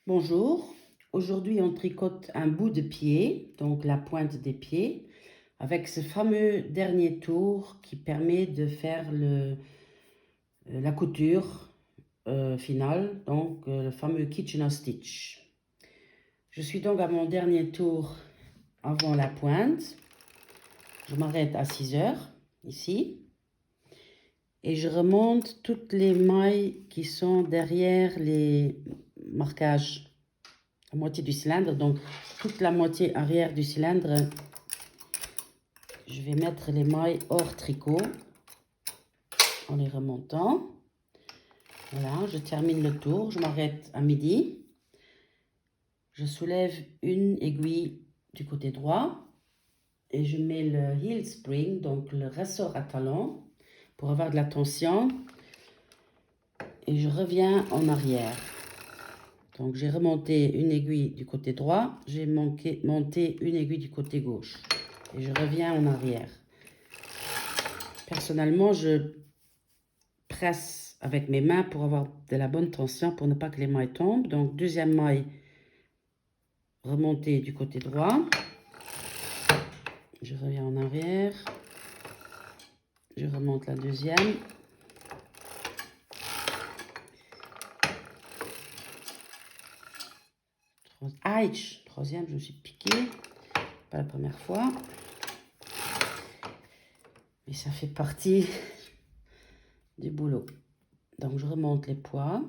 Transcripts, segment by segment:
Bonjour, aujourd'hui on tricote un bout de pied, donc la pointe des pieds, avec ce fameux dernier tour qui permet de faire la couture finale, donc le fameux Kitchener Stitch. Je suis donc à mon dernier tour avant la pointe, je m'arrête à 6 heures ici, et je remonte toutes les mailles qui sont derrière les marquages. La moitié du cylindre, donc toute la moitié arrière du cylindre, je vais mettre les mailles hors tricot en les remontant. Voilà, je termine le tour, je m'arrête à midi. Je soulève une aiguille du côté droit et je mets le heel spring, donc le ressort à talon, pour avoir de la tension. Et je reviens en arrière. Donc j'ai remonté une aiguille du côté droit, j'ai monté une aiguille du côté gauche. Et je reviens en arrière. Personnellement, je presse avec mes mains pour avoir de la bonne tension, pour ne pas que les mailles tombent. Donc, deuxième maille remontée du côté droit. Je reviens en arrière. Je remonte la deuxième. Aïe, troisième, je me suis piqué. Pas la première fois. Mais ça fait partie du boulot. Donc, je remonte les poids.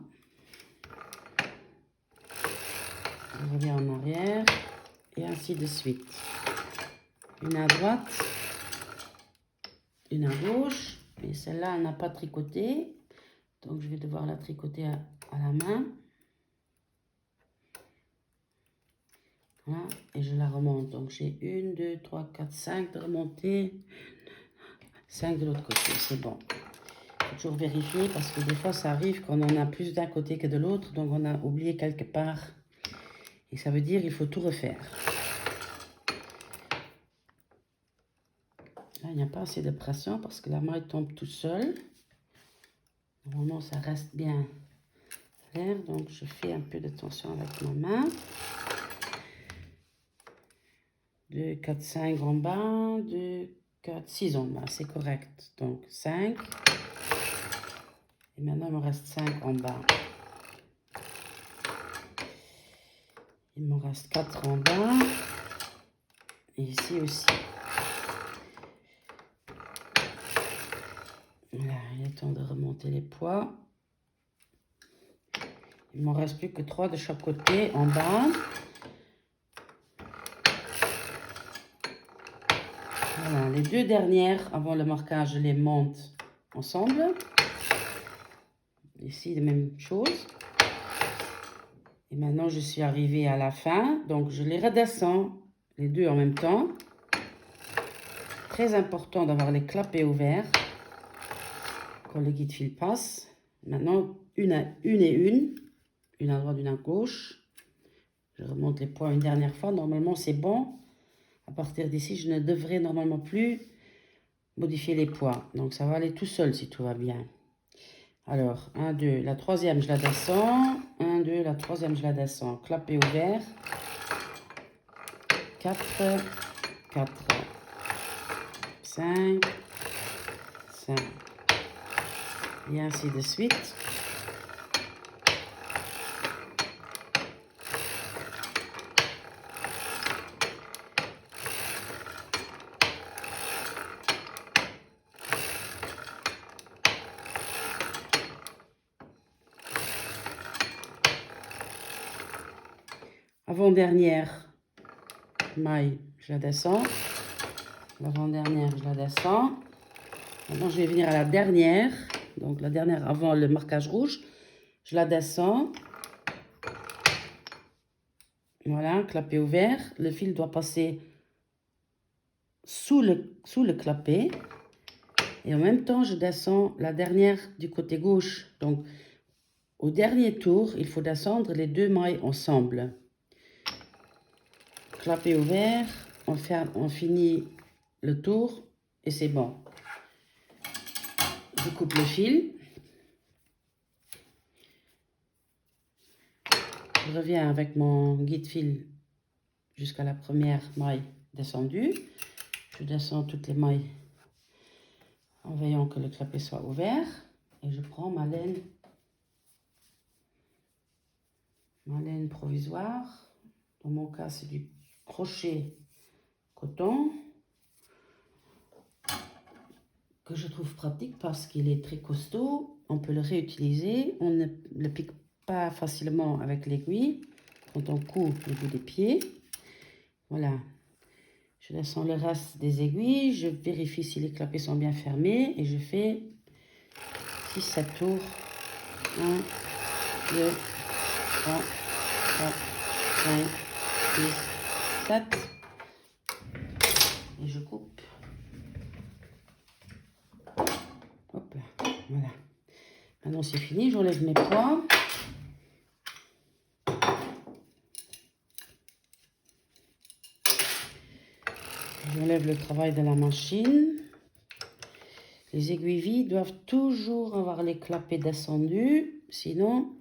Je reviens en arrière. Et ainsi de suite. Une à droite. Une à gauche. Et celle-là, elle n'a pas tricoté. Donc, je vais devoir la tricoter à la main. Voilà, et je la remonte. Donc, j'ai 1, 2, 3, 4, 5 de remonter. 5 de l'autre côté, c'est bon. Il faut toujours vérifier parce que des fois, ça arrive qu'on en a plus d'un côté que de l'autre. Donc, on a oublié quelque part. Et ça veut dire qu'il faut tout refaire. Là, il n'y a pas assez de pression parce que la maille tombe tout seul. Normalement, ça reste bien clair. Donc, je fais un peu de tension avec ma main. 2, 4, 5 en bas. 2, 4, 6 en bas. C'est correct. Donc, 5. Et maintenant, il me reste 5 en bas. Il me reste 4 en bas. Et ici aussi. Voilà, il est temps de remonter les poids. Il ne m'en reste plus que 3 de chaque côté en bas. Voilà, les deux dernières avant le marquage, je les monte ensemble. Ici, la même chose. Et maintenant, je suis arrivée à la fin. Donc, je les redescends les deux en même temps. Très important d'avoir les clapets ouverts quand le guide fil passe. Maintenant, une et une à droite, une à gauche. Je remonte les poids une dernière fois. Normalement, c'est bon. À partir d'ici, je ne devrais normalement plus modifier les poids. Donc, ça va aller tout seul si tout va bien. Alors, 1, 2, la troisième, je la descends. 1, 2, la troisième, je la descends. Clapet ouvert. 4, 4, 5, 5. Et ainsi de suite. Avant-dernière maille, je la descends. L'avant-dernière, je la descends. Maintenant, je vais venir à la dernière. Donc, la dernière avant le marquage rouge. Je la descends. Voilà, clapet ouvert. Le fil doit passer sous le clapet. Et en même temps, je descends la dernière du côté gauche. Donc, au dernier tour, il faut descendre les deux mailles ensemble. Clapet ouvert, on finit le tour et c'est bon. Je coupe le fil. je reviens avec mon guide-fil jusqu'à la première maille descendue. Je descends toutes les mailles en veillant que le clapet soit ouvert. Et je prends ma laine provisoire. Dans mon cas, c'est du crochet coton que je trouve pratique parce qu'il est très costaud. On peut le réutiliser. On ne le pique pas facilement avec l'aiguille quand on coud au bout des pieds. Voilà. Je descends le reste des aiguilles. Je vérifie si les clapets sont bien fermés et je fais 6-7 tours. 1, 2, 3, 4, 5, 6, 7. Et je coupe. Hop là, voilà. Maintenant c'est fini, j'enlève mes poids. J'enlève le travail de la machine. Les aiguilles vides doivent toujours avoir les clapets descendus, sinon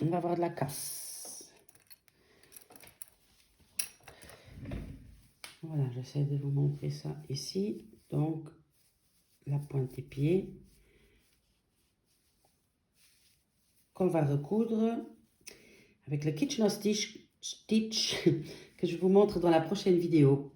on va avoir de la casse. Voilà, j'essaie de vous montrer ça ici. Donc, la pointe des pieds qu'on va recoudre avec le Kitchen Stitch que je vous montre dans la prochaine vidéo.